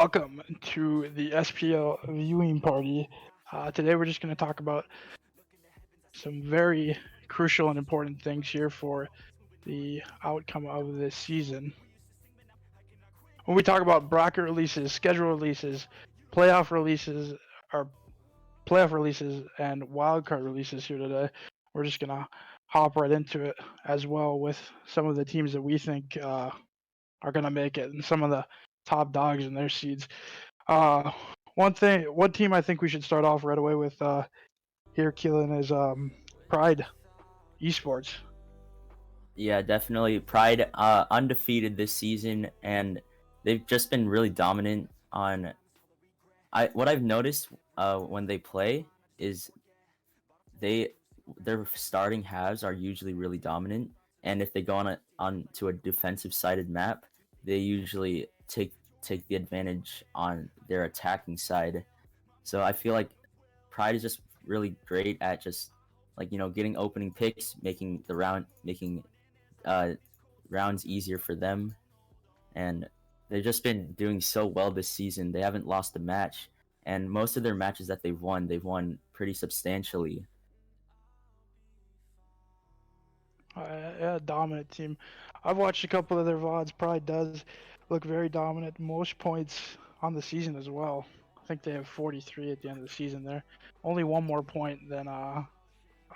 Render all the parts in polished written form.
Welcome to the SPL Viewing Party. Today we're just going to talk about some very crucial and important things here for the outcome of this season. When we talk about bracket releases, schedule releases, playoff releases, or playoff releases and wildcard releases here today, we're just going to hop right into it as well with some of the teams that we think are going to make it and some of the top dogs in their seeds. One team I think we should start off right away with here, Keelan, is Pride Esports. Yeah, definitely. Pride undefeated this season, and they've just been really dominant on. What I've noticed when they play is their starting halves are usually really dominant, and if they go on to a defensive sided map, they usually take the advantage on their attacking side. So I feel like Pride is just really great at just getting opening picks, making rounds easier for them, and they've just been doing so well this season. They haven't lost a match, and most of their matches that they've won pretty substantially. Yeah, dominant team. I've watched a couple of their VODs. Pride does look very dominant. Most points on the season as well. I think they have 43 at the end of the season there. Only one more point than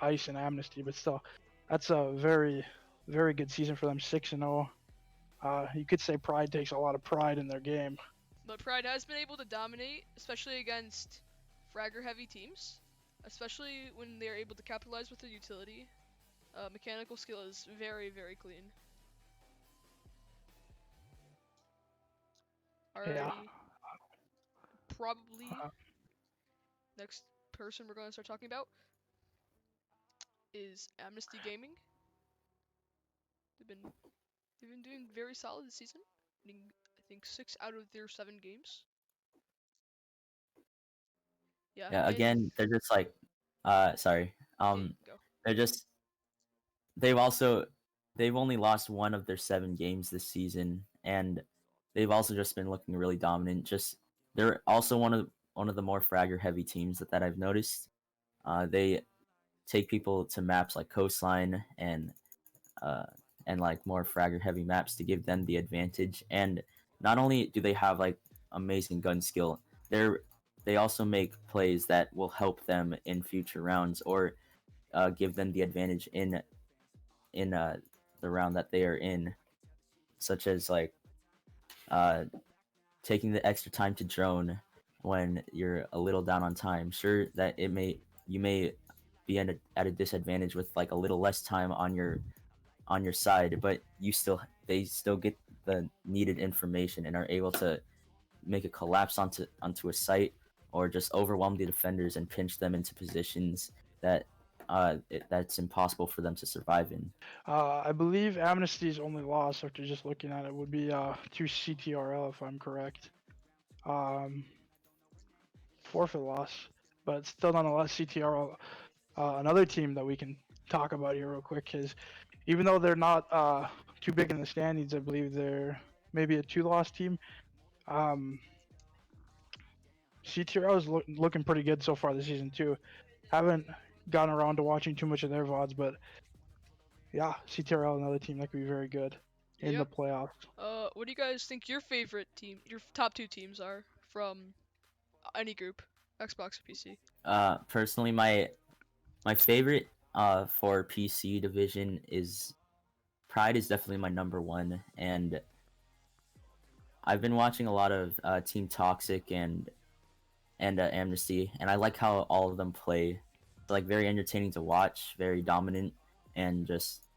Ice and Amnesty, but still, that's a very, very good season for them. 6-0. You could say Pride takes a lot of pride in their game. But Pride has been able to dominate, especially against fragger-heavy teams, especially when they're able to capitalize with their utility. Mechanical skill is very, very clean. Alrighty. Yeah. Probably next person we're going to start talking about is Amnesty Gaming. They've been doing very solid this season, winning I think 6 out of their 7 games. Yeah, again, they're just like, sorry, go. they're just they've only lost 1 of their 7 games this season, and they've also just been looking really dominant. Just they're also one of the more fragger heavy teams that I've noticed. They take people to maps like Coastline and like more fragger heavy maps to give them the advantage. And not only do they have like amazing gun skill, they also make plays that will help them in future rounds or give them the advantage in the round that they are in, such as like taking the extra time to drone when you're a little down on time. Sure that you may be at a disadvantage with like a little less time on your side, but they still get the needed information and are able to make a collapse onto a site or just overwhelm the defenders and pinch them into positions that's impossible for them to survive in. I believe Amnesty's only loss, after just looking at it, would be to CTRL, if I'm correct. Forfeit loss, but still nonetheless CTRL. Another team that we can talk about here real quick is, even though they're not too big in the standings, I believe they're maybe a 2-loss team. CTRL is looking pretty good so far this season too. Haven't gotten around to watching too much of their VODs, but yeah, CTRL, another team that could be very good in the playoffs. What do you guys think your favorite team, your top 2 teams are from any group, Xbox or PC? Personally, my favorite for PC division is Pride is definitely my number 1, and I've been watching a lot of Team Toxic and Amnesty, and I like how all of them play. They're like very entertaining to watch, very dominant, and just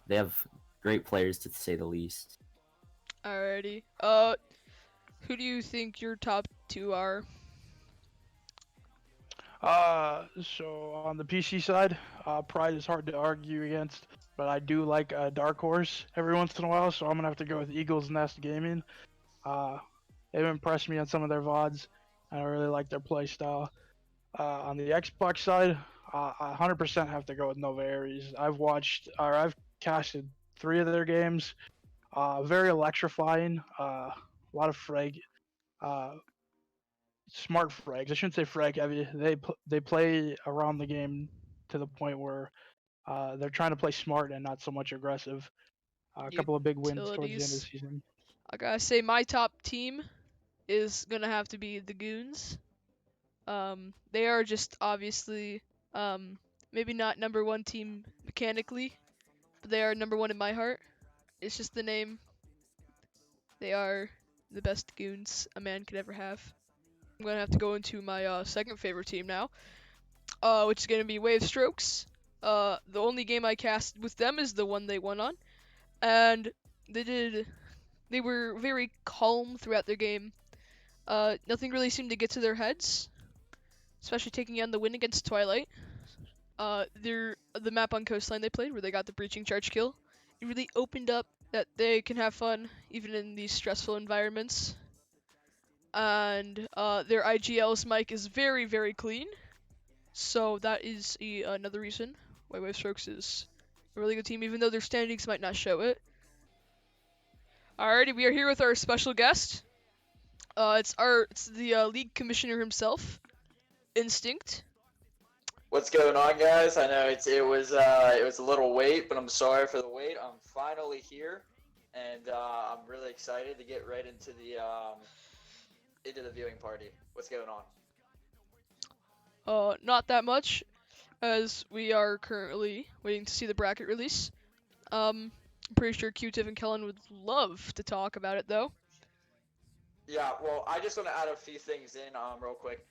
they have great players to say the least. Alrighty. Who do you think your top 2 are? So on the PC side, Pride is hard to argue against, but I do like Dark Horse every once in a while, so I'm gonna have to go with Eagle's Nest Gaming. They've impressed me on some of their VODs, and I really like their play style. On the Xbox side, I 100% have to go with Nova Aries. I've casted 3 of their games. Very electrifying. A lot of smart frags. I shouldn't say frag heavy. They play around the game to the point where they're trying to play smart and not so much aggressive. A couple of big wins towards the end of the Utilities. season. I gotta say, my top team is gonna have to be the Goons. They are just obviously, maybe not number one team mechanically, but they are number one in my heart. It's just the name. They are the best Goons a man could ever have. I'm gonna have to go into my second favorite team now, which is gonna be Wave Strokes. The only game I cast with them is the one they won on, and they did. They were very calm throughout their game. Nothing really seemed to get to their heads, especially taking on the win against Twilight. The map on Coastline they played, where they got the breaching charge kill, it really opened up that they can have fun even in these stressful environments. And their IGL's mic is very, very clean, so that is another reason why Wave Strokes is a really good team, even though their standings might not show it. Alrighty, we are here with our special guest. It's the league commissioner himself, Instinct. What's going on, guys? I know it was a little wait, but I'm sorry for the wait. I'm finally here, and I'm really excited to get right into the viewing party. What's going on? Not that much, as we are currently waiting to see the bracket release. I'm pretty sure Q-Tip and Kellen would love to talk about it, though. Yeah, well, I just want to add a few things in real quick.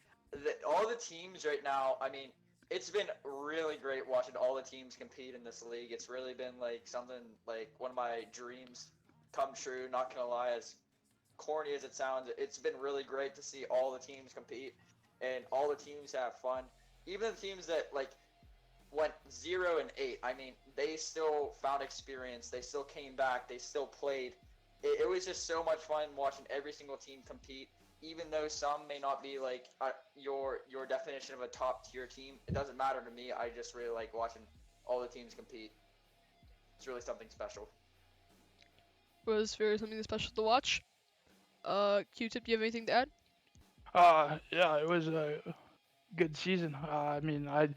All the teams right now, I mean, it's been really great watching all the teams compete in this league. It's really been like something like one of my dreams come true. Not gonna lie, as corny as it sounds, it's been really great to see all the teams compete and all the teams have fun. Even the teams that like went 0-8, I mean, they still found experience. They still came back. They still played. It was just so much fun watching every single team compete. Even though some may not be like your definition of a top tier team, it doesn't matter to me. I just really like watching all the teams compete. It's really something special. It was very something special to watch. Q-Tip, do you have anything to add? Yeah, it was a good season. I mean, I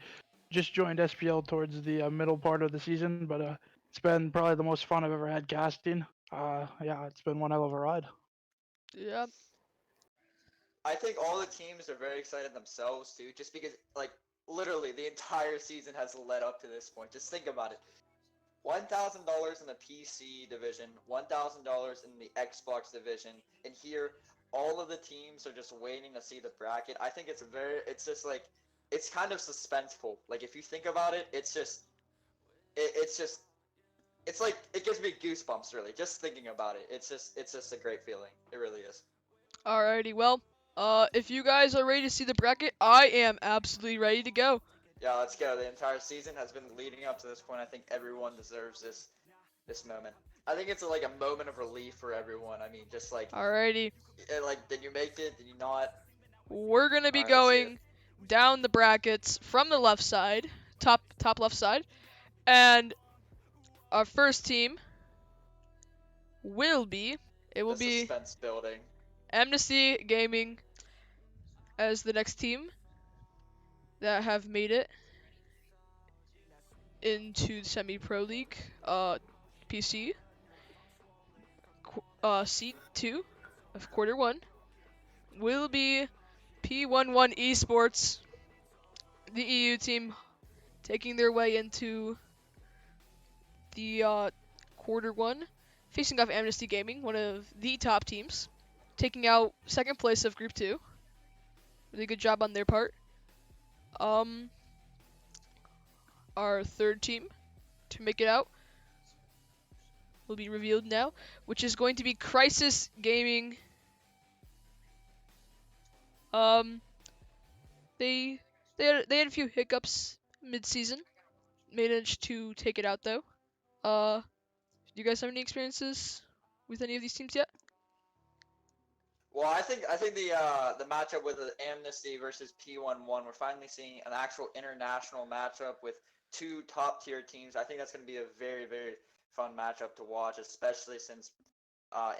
just joined SPL towards the middle part of the season, but it's been probably the most fun I've ever had casting. Yeah, it's been one hell of a ride. Yeah. I think all the teams are very excited themselves too, just because like literally the entire season has led up to this point. Just think about it. $1,000 in the PC division, $1,000 in the Xbox division, and here all of the teams are just waiting to see the bracket. I think it's just like, it's kind of suspenseful. Like if you think about it, it's like it gives me goosebumps really just thinking about it. It's just a great feeling. It really is. Alrighty, well, if you guys are ready to see the bracket, I am absolutely ready to go. Yeah, let's go. The entire season has been leading up to this point. I think everyone deserves this moment. I think it's like a moment of relief for everyone. I mean, just Alrighty, like did you make it? Did you not? we're gonna be All right, let's see it. going down the brackets from the left side, top left side, and our first team will be The suspense building. Amnesty Gaming as the next team that have made it into the Semi-Pro League, PC, seed 2 of quarter 1 will be P11 Esports, the EU team, taking their way into the quarter 1, facing off Amnesty Gaming, one of the top teams, taking out second place of Group 2. Really good job on their part. Our third team to make it out will be revealed now, which is going to be Crisis Gaming. They had a few hiccups mid-season, managed to take it out though. Do you guys have any experiences with any of these teams yet? Well, I think the matchup with the Amnesty versus P11, we're finally seeing an actual international matchup with two top tier teams. I think that's going to be a very very fun matchup to watch, especially since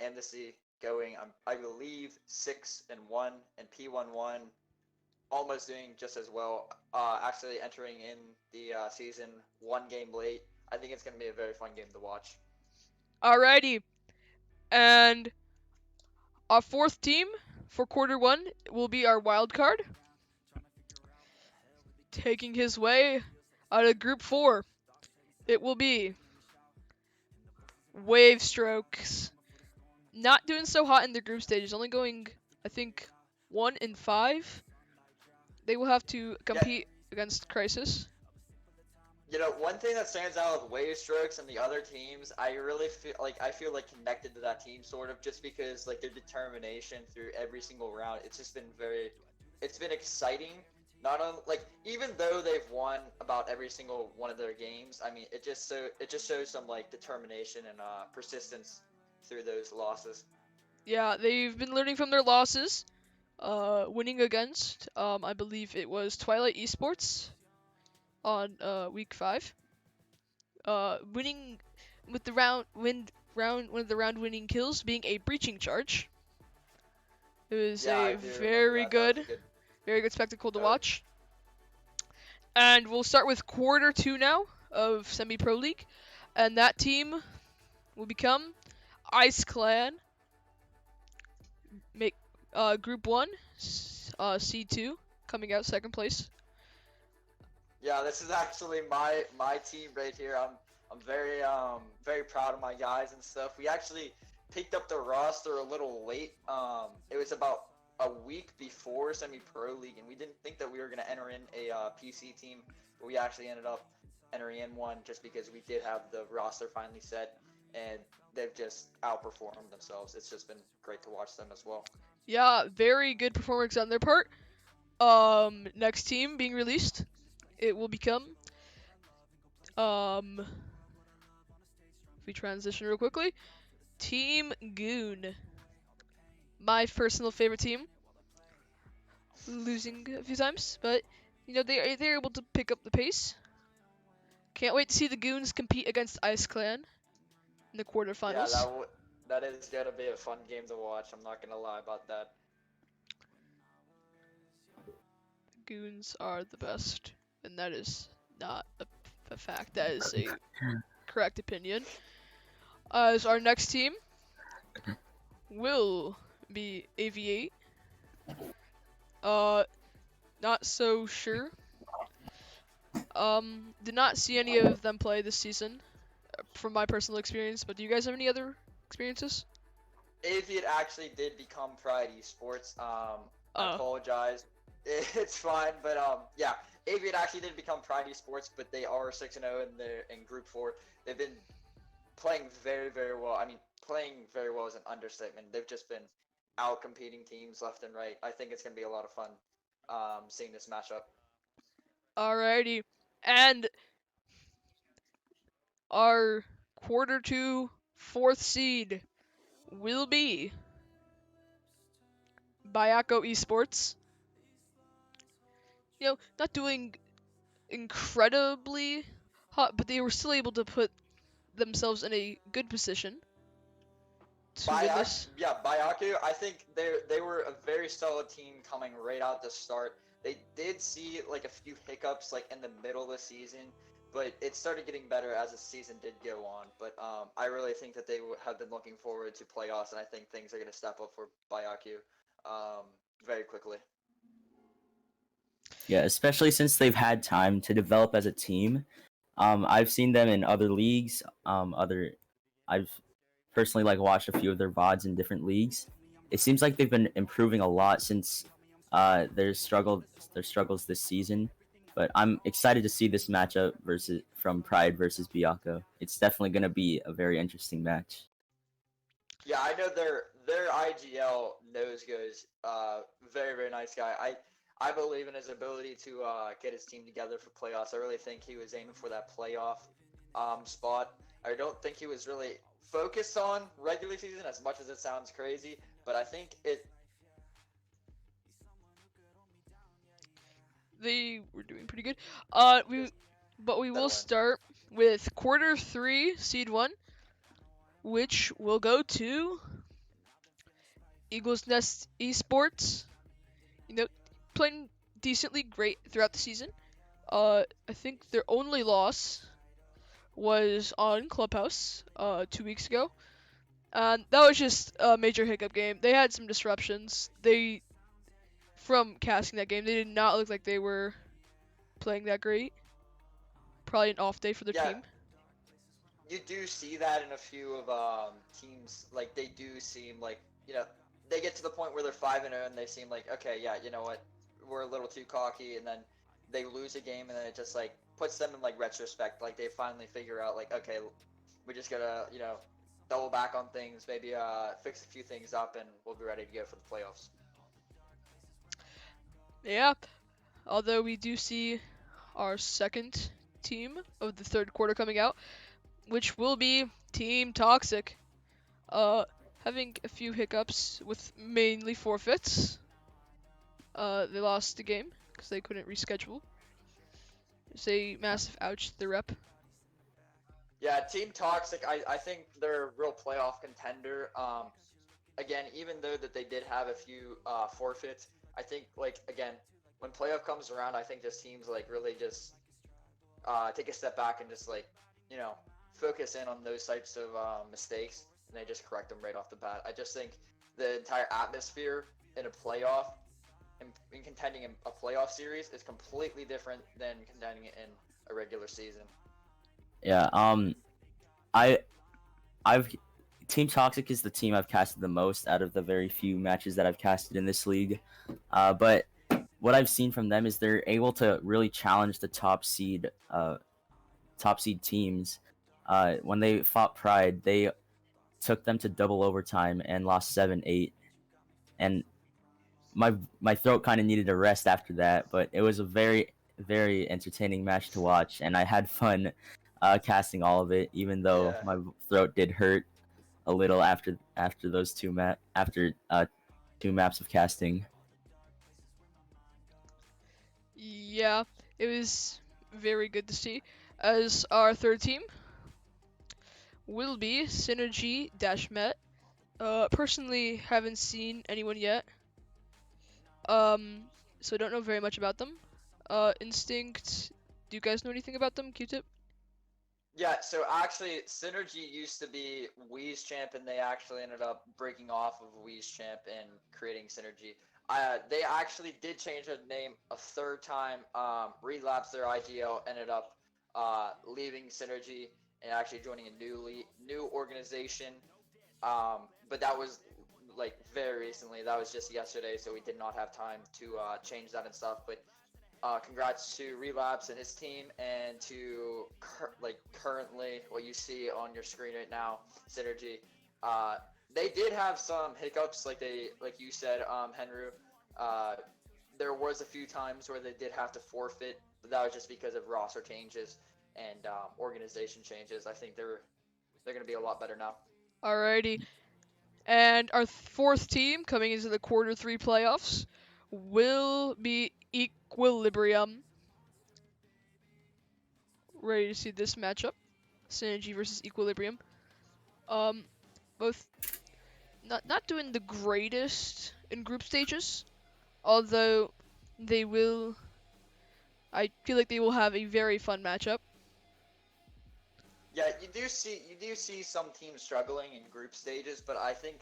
Amnesty going, I believe 6-1 and P11 almost doing just as well. Actually entering in the season 1 game late. I think it's going to be a very fun game to watch. Alrighty, and our fourth team for quarter one will be our wild card, taking his way out of Group 4. It will be Wave Strokes. Not doing so hot in the group stages, only going, I think, 1-5. They will have to compete against Crisis. You know, one thing that stands out with Wave Strokes and the other teams, I really feel like connected to that team sort of, just because like their determination through every single round. It's just been it's been exciting. Not on like, even though they've won about every single one of their games, I mean, it just shows some like determination and persistence through those losses. Yeah, they've been learning from their losses. Winning against, I believe it was Twilight Esports on week 5. Winning with the one of the round winning kills being a breaching charge. It was Yeah, I a do remember very that. That was good spectacle to That- watch. And we'll start with quarter 2 now of Semi-Pro League, and that team will become Ice Clan. Make Group 1, C2, coming out second place. Yeah, this is actually my team right here. I'm very proud of my guys and stuff. We actually picked up the roster a little late. It was about a week before Semi-Pro League, and we didn't think that we were gonna enter in a PC team, but we actually ended up entering in one just because we did have the roster finally set, and they've just outperformed themselves. It's just been great to watch them as well. Yeah, very good performance on their part. Next team being released, it will become if we transition real quickly, Team Goon. My personal favorite team. Losing a few times, but you know they're able to pick up the pace. Can't wait to see the Goons compete against Ice Clan in the quarterfinals. Yeah, that is gonna be a fun game to watch. I'm not gonna lie about that. Goons are the best, and that is not a fact. That is a correct opinion. As our next team will be AV8. Not so sure. Did not see any of them play this season, from my personal experience. But do you guys have any other experiences? Aviate actually did become Pride Esports. I apologize. It's fine, but yeah, Aviate actually did become Pride Esports, but they are 6-0 in Group 4. They've been playing very, very well. I mean, playing very well is an understatement. They've just been out competing teams left and right. I think it's gonna be a lot of fun seeing this matchup. Alrighty, and our quarter 2 fourth seed will be Bayako Esports. You know, not doing incredibly hot, but they were still able to put themselves in a good position to win this. Yeah, Bayaku, I think they were a very solid team coming right out the start. They did see like a few hiccups like in the middle of the season, but it started getting better as the season did go on. But I really think that they have been looking forward to playoffs, and I think things are going to step up for Bayaku very quickly. Yeah, especially since they've had time to develop as a team. I've seen them in other leagues. I've personally like watched a few of their VODs in different leagues. It seems like they've been improving a lot since their struggles this season. But I'm excited to see this matchup from Pride versus Biako. It's definitely going to be a very interesting match. Yeah, I know their IGL nose goes very, very nice guy. I believe in his ability to get his team together for playoffs. I really think he was aiming for that playoff spot. I don't think he was really focused on regular season, as much as it sounds crazy, but I think They were doing pretty good. We will start with quarter 3 seed 1, which will go to Eagles Nest Esports, playing decently great throughout the season. I think their only loss was on Clubhouse 2 weeks ago. And that was just a major hiccup game. They had some disruptions. From casting that game, they did not look like they were playing that great. Probably an off day for their Yeah, team. you do see that in a few of teams. Like they do seem like they get to the point where they're 5-0 and they seem like, okay, yeah, you know what, we're a little too cocky, and then they lose a game and then it just like puts them in like retrospect. Like they finally figure out like, okay, we just gotta double back on things, maybe fix a few things up, and we'll be ready to go for the playoffs. Yeah. Although we do see our second team of the third quarter coming out, which will be Team Toxic. Having a few hiccups with mainly forfeits. They lost the game because they couldn't reschedule. It's a massive ouch to the rep. Yeah, Team Toxic, I think they're a real playoff contender. Again, even though that they did have a few forfeits, I think like again, when playoff comes around, I think this team's like really just take a step back and just like focus in on those types of mistakes, and they just correct them right off the bat. I just think the entire atmosphere in a playoff in contending in a playoff series is completely different than contending it in a regular season. Yeah. I've Team Toxic is the team I've casted the most out of the very few matches that I've casted in this league. But what I've seen from them is they're able to really challenge the top seed teams. When they fought Pride, they took them to double overtime and lost 7-8. And my throat kind of needed a rest after that, but it was a very, very entertaining match to watch, and I had fun casting all of it, even though my throat did hurt a little after those two maps of casting. Yeah, it was very good to see. As our third team will be Synergy-Met. Personally, haven't seen anyone yet. So I don't know very much about them. Instinct, do you guys know anything about them, Q-Tip? Yeah, so actually, Synergy used to be Wii's Champ, and they actually ended up breaking off of Wii's Champ and creating Synergy. They actually did change their name a third time, relapsed their IGL, ended up leaving Synergy and actually joining a new organization. But that was like very recently. That was just yesterday, so we did not have time to change that and stuff. But congrats to Relapse and his team, and to currently what you see on your screen right now, Synergy. They did have some hiccups, like you said, Henry. There was a few times where they did have to forfeit, but that was just because of roster changes and organization changes. I think they're going to be a lot better now. Alrighty. And our fourth team coming into the quarter 3 playoffs will be Equilibrium. Ready to see this matchup. Synergy versus Equilibrium. Both not doing the greatest in group stages, although I feel like they will have a very fun matchup. Yeah, you do see some teams struggling in group stages, but I think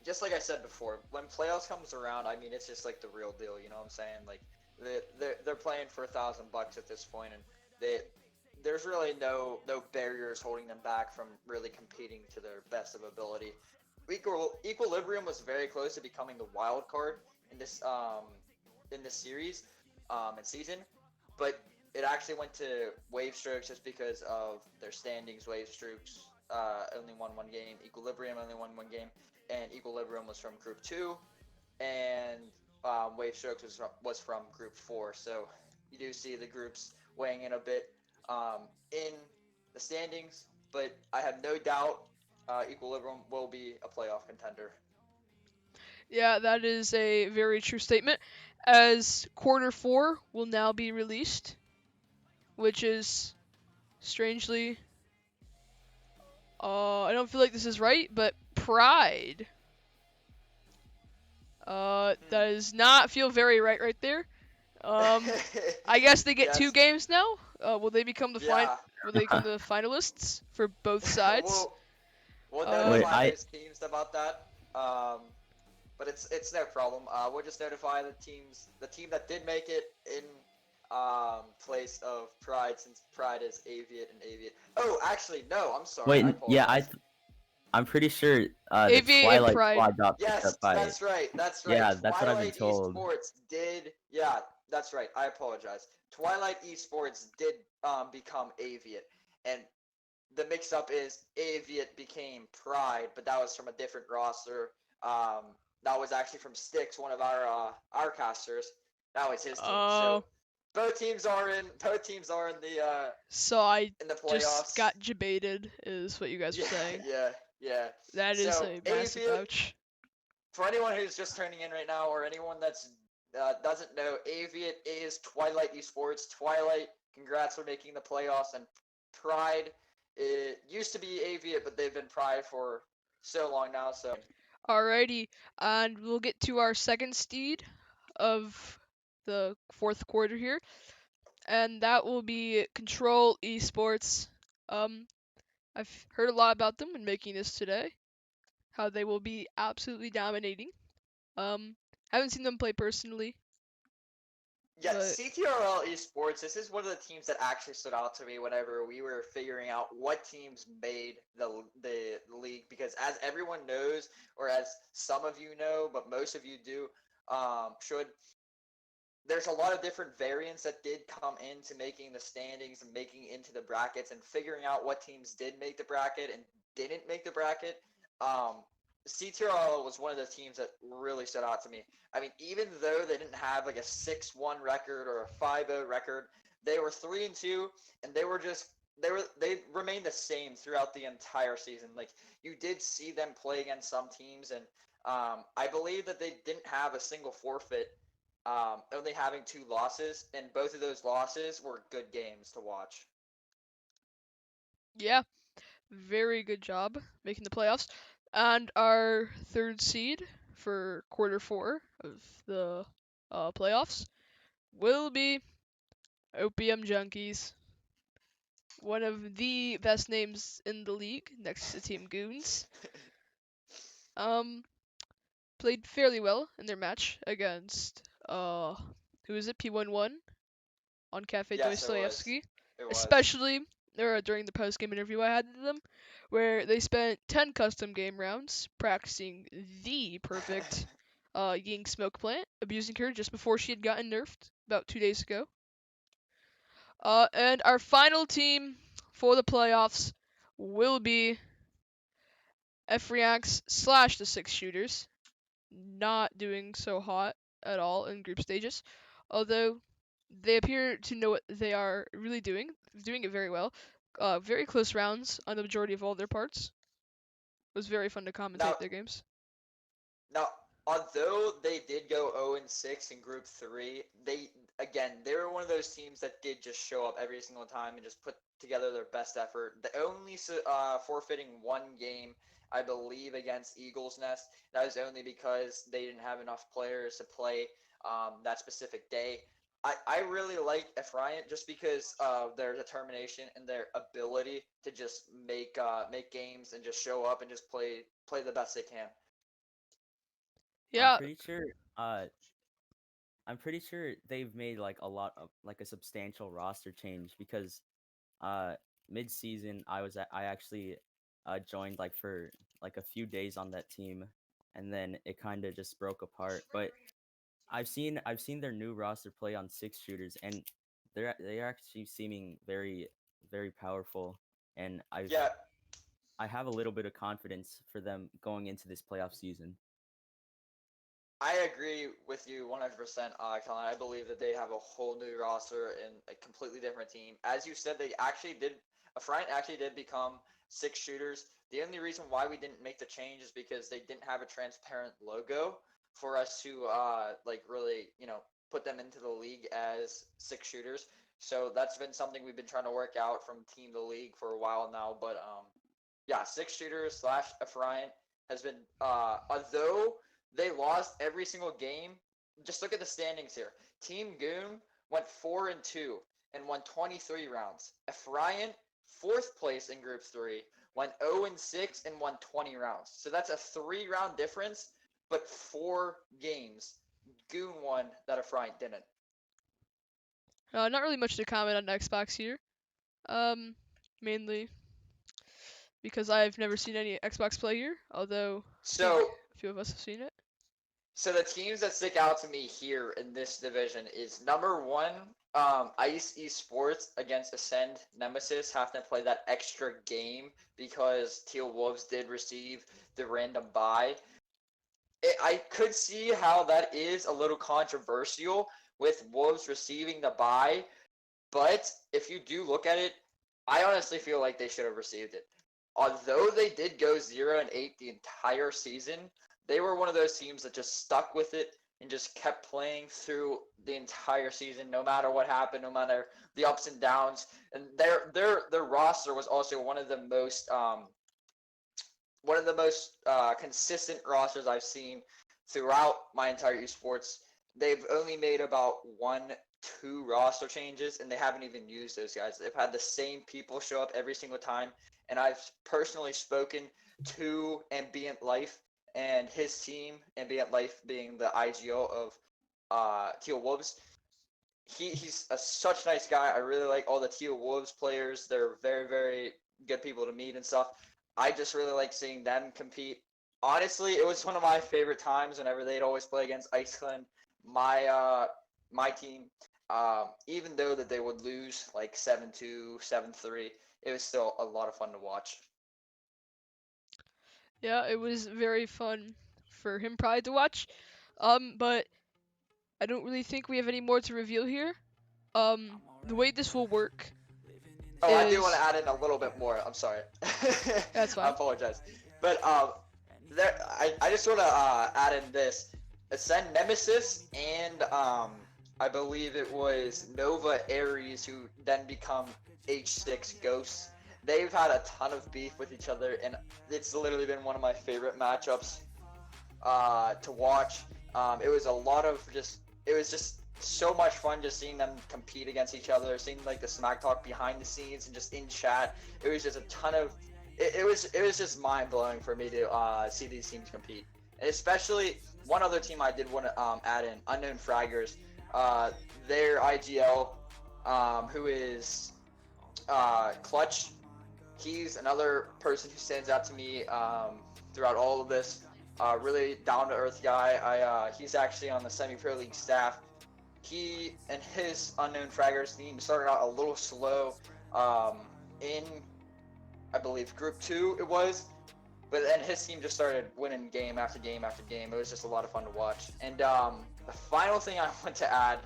just like I said before, when playoffs comes around, I mean it's just like the real deal. You know what I'm saying? Like they're playing for $1,000 at this point, and there's really no barriers holding them back from really competing to their best of ability. Equilibrium was very close to becoming the wild card in this series and season, but it actually went to Wave Strokes just because of their standings. Wave Strokes only won one game. Equilibrium only won one game, and Equilibrium was from Group 2, and Wave Strokes was from Group 4. So you do see the groups weighing in a bit in the standings, but I have no doubt Equilibrium will be a playoff contender. Yeah, that is a very true statement, as quarter 4 will now be released, which is strangely, I don't feel like this is right, but Pride That does not feel very right there. I guess they get 2 Yes. games now. Will they become the Yeah. Will they become the finalists for both sides? We'll Wait, notify I those teams about that. But it's no problem. We'll just notify the team that did make it in place of Pride, since Pride is Aviate and Aviate. Oh, actually, no. I'm sorry. I wait. Yeah, apologize. I'm pretty sure the Aviate and Twilight Pride. Squad got picked Yes, up by. that's right. That's right. Yeah, that's what I've been Twilight told. Esports did. Yeah, that's right. I apologize. Twilight Esports did become Aviate, and the mix-up is Aviate became Pride, but that was from a different roster. That was actually from Styx, one of our casters. That was his team. So Oh, both teams are in. Both teams are so I in the just playoffs. got debated, is what you guys are Yeah, saying. yeah. That is So a massive Aviate, ouch. for anyone who's just turning in right now, or anyone that's doesn't know, Aviate is Twilight Esports. Twilight, congrats for making the playoffs, and Pride, it used to be Aviate, but they've been Pride for so long now. So Alrighty, and we'll get to our second steed of the 4th quarter here, and that will be Control Esports. I've heard a lot about them when making this today, how they will be absolutely dominating. Haven't seen them play personally, yeah, but CTRL Esports. This is one of the teams that actually stood out to me whenever we were figuring out what teams made the league. Because as everyone knows, or as some of you know, but most of you do, should, there's a lot of different variants that did come into making the standings and making into the brackets and figuring out what teams did make the bracket and didn't make the bracket. Um, CTRL was one of the teams that really stood out to me. I mean, even though they didn't have like a 6-1 record or a 5-0 record, they were 3-2, and they remained the same throughout the entire season. Like, you did see them play against some teams, and I believe that they didn't have a single forfeit, only having 2 losses, and both of those losses were good games to watch. yeah, very good job making the playoffs. And our 3rd seed for quarter 4 of the playoffs will be Opium Junkies, one of the best names in the league, next to Team Goons. Um, Played fairly well in their match against who is it? P11 on Cafe Yes, it was. Dostoevsky. It was. Especially during the post game interview I had with them, where they spent 10 custom game rounds practicing the perfect Ying smoke plant, abusing her just before she had gotten nerfed about 2 days ago. And our final team for the playoffs will be F-Reacts / the 6 shooters. Not doing so hot at all in group stages, although they appear to know what they are really doing it very well. Very close rounds on the majority of all their parts. It was very fun to Now, commentate their games. Now, although they did go 0-6 in Group 3, they were one of those teams that did just show up every single time and just put together their best effort. The only forfeiting 1 game, I believe, against Eagles Nest. That was only because they didn't have enough players to play that specific day. I really like Ephraim just because of their determination and their ability to just make games and just show up and just play the best they can. I'm Yeah, pretty sure. Uh, I'm pretty sure they've made like a lot of like a substantial roster change because uh mid-season I actually joined like for like a few days on that team, and then it kind of just broke apart. But I've seen their new roster play on 6 shooters, and they're actually seeming very powerful, and Yeah, I have a little bit of confidence for them going into this playoff season. I agree with you 100%, Colin. I believe that they have a whole new roster and a completely different team. As you said, Front actually did become 6 shooters. The only reason why we didn't make the change is because they didn't have a transparent logo for us to like really, put them into the league as 6 shooters. So that's been something we've been trying to work out from team to league for a while now. But yeah, 6 shooters / Ephraim has been, although They lost every single game. Just look at the standings here. Team Goon went 4-2 and won 23 rounds. Efrain, 4th place in Group 3, went 0-6 and won 20 rounds. So that's a 3-round difference, but 4 games. Goon won that Efrain didn't. Not really much to comment on Xbox here. Mainly because I've never seen any Xbox play here, although I think So a few of us have seen it. So the teams that stick out to me here in this division is number 1, Ice Esports against Ascend Nemesis, having to play that extra game because Teal Wolves did receive the random bye. I could see how that is a little controversial with Wolves receiving the bye, but if you do look at it, I honestly feel like they should have received it. Although they did go 0-8 the entire season, they were one of those teams that just stuck with it and just kept playing through the entire season, no matter what happened, no matter the ups and downs. And their roster was also one of the most consistent rosters I've seen throughout my entire esports. They've only made about 1-2 roster changes, and they haven't even used those guys. They've had the same people show up every single time, and I've personally spoken to Ambient Life and his team, Ambient Life being the IGO of Teal Wolves. He's such a nice guy. I really like all the Teal Wolves players. They're very, very good people to meet and stuff. I just really like seeing them compete. Honestly, it was one of my favorite times whenever they'd always play against Ice Clan, my team. Even though that they would lose like 7-2, 7-3, it was still a lot of fun to watch. Yeah, it was very fun for him probably to watch. But I don't really think we have any more to reveal here. The way this will work Oh, I do want to is add in a little bit more. I'm sorry. That's fine. I apologize. But I just want to add in this. Ascend Nemesis and I believe it was Nova Ares who then become H6 Ghosts. They've had a ton of beef with each other, and it's literally been one of my favorite matchups to watch. It was just so much fun just seeing them compete against each other, seeing like the smack talk behind the scenes and just in chat. It was just a ton of it was just mind blowing for me to see these teams compete, and especially one other team I did want to add in, Unknown Fraggers. Their IGL, who is Clutch. He's another person who stands out to me throughout all of this. Really down to earth guy. He's actually on the SemiPL League staff. He and his Unknown Fraggers team started out a little slow in, I believe, Group 2 it was. But then his team just started winning game after game after game. It was just a lot of fun to watch. And the final thing I want to add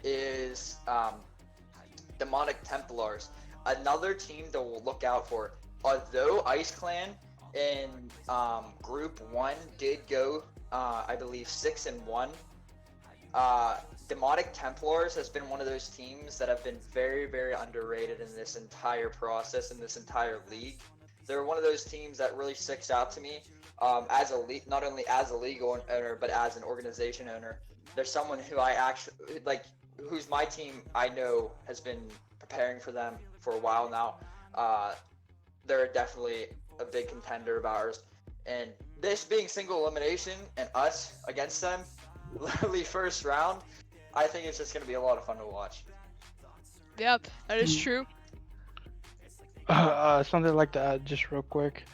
is Demonic Templars. Another team to look out for. Although Ice Clan in Group 1 did go, I believe, 6-1, Demonic Templars has been one of those teams that have been very, very underrated in this entire process, in this entire league. They're one of those teams that really sticks out to me as a league, not only as a league owner, but as an organization owner. There's someone who I actually like, who's my team I know has been preparing for them for a while now. They're definitely a big contender of ours. And this being single elimination and us against them, literally first round, I think it's just going to be a lot of fun to watch. Yeah, that is true. Something I'd like to add just real quick.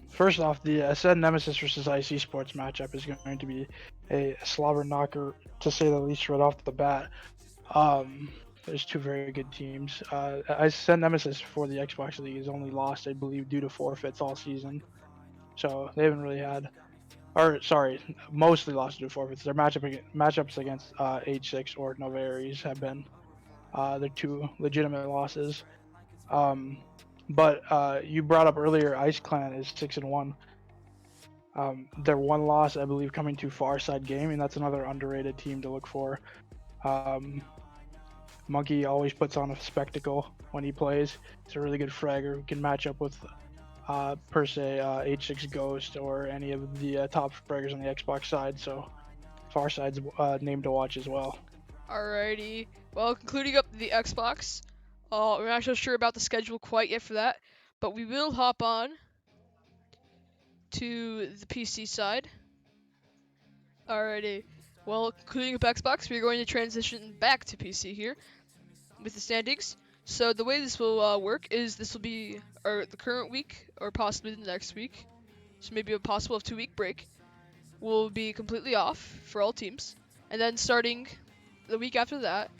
First off, the Ascend Nemesis versus Ice Esports matchup is going to be a slobber knocker, to say the least, right off the bat. There's two very good teams. Ascend Nemesis for the Xbox League has only lost, I believe, due to forfeits all season. So they haven't really had, mostly lost due to forfeits. Their matchups against H6 or Nova Ares have been their two legitimate losses. But you brought up earlier, Ice Clan is 6-1. Their one loss, I believe, coming to Farside Gaming. That's another underrated team to look for. Monkey always puts on a spectacle when he plays. He's a really good fragger who can match up with per se, H6 Ghost or any of the top fraggers on the Xbox side. So Farside's name to watch as well. Alrighty. Well, concluding up the Xbox, we're not so sure about the schedule quite yet for that, but we will hop on to the PC side. Alrighty. Well, concluding up Xbox, we're going to transition back to PC here with the standings. So the way this will work is this will be the current week or possibly the next week. So maybe a possible 2-week break will be completely off for all teams. And then starting the week after that,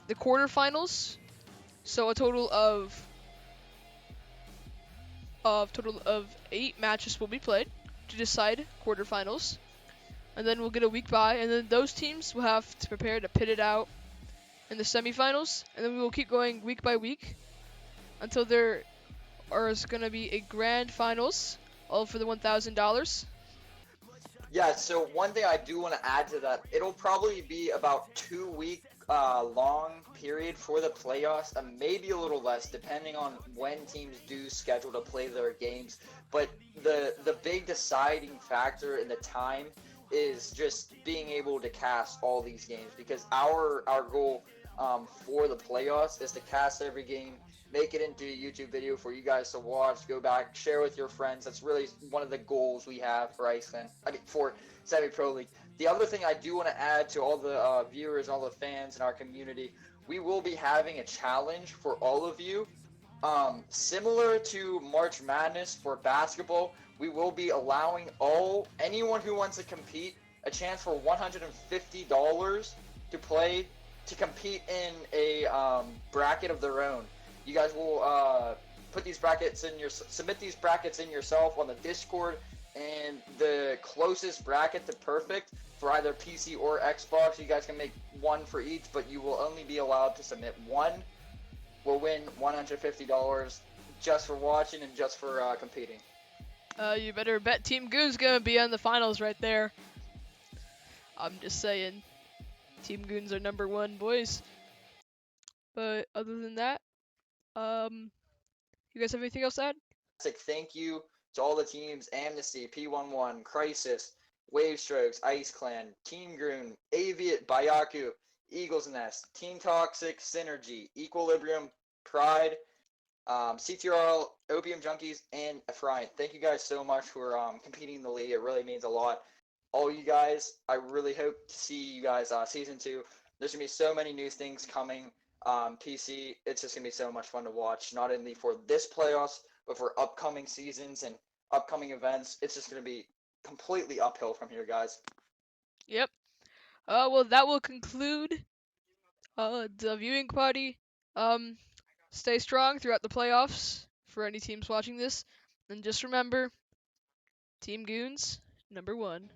the quarterfinals. So a total of 8 matches will be played to decide quarterfinals. And then we'll get a week by, and then those teams will have to prepare to pit it out in the semifinals, and then we will keep going week by week until there is going to be a grand finals, all for the $1,000. Yeah, so one thing I do want to add to that, it'll probably be about 2-week long period for the playoffs, and maybe a little less depending on when teams do schedule to play their games. But the big deciding factor in the time is just being able to cast all these games, because our goal for the playoffs is to cast every game, make it into a YouTube video for you guys to watch, go back, share with your friends. That's really one of the goals we have for Iceland. For Semi-Pro League. The other thing I do want to add to all the viewers, all the fans in our community, we will be having a challenge for all of you. Similar to March Madness for basketball, we will be allowing anyone who wants to compete a chance for $150 to compete in a bracket of their own. You guys will submit these brackets in yourself on the Discord, and the closest bracket to perfect for either PC or Xbox, you guys can make one for each, but you will only be allowed to submit one. Will win $150 just for watching and just for competing. You better bet Team Goon's gonna be in the finals right there. I'm just saying, Team Goons are number 1, boys. But other than that, you guys have anything else to add? Thank you to all the teams: Amnesty, P11, Crisis, Wave Strokes, Ice Clan, Team Goon, Aviat, Bayaku, Eagle's Nest, Team Toxic, Synergy, Equilibrium, Pride, CTRL, Opium Junkies, and Ephraim. Thank you guys so much for competing in the league. It really means a lot. All you guys, I really hope to see you guys season 2. There's going to be so many new things coming. PC, it's just going to be so much fun to watch, not only for this playoffs, but for upcoming seasons and upcoming events. It's just going to be completely uphill from here, guys. Yep. Well, that will conclude the viewing party. Stay strong throughout the playoffs for any teams watching this. And just remember, Team Goons, number 1.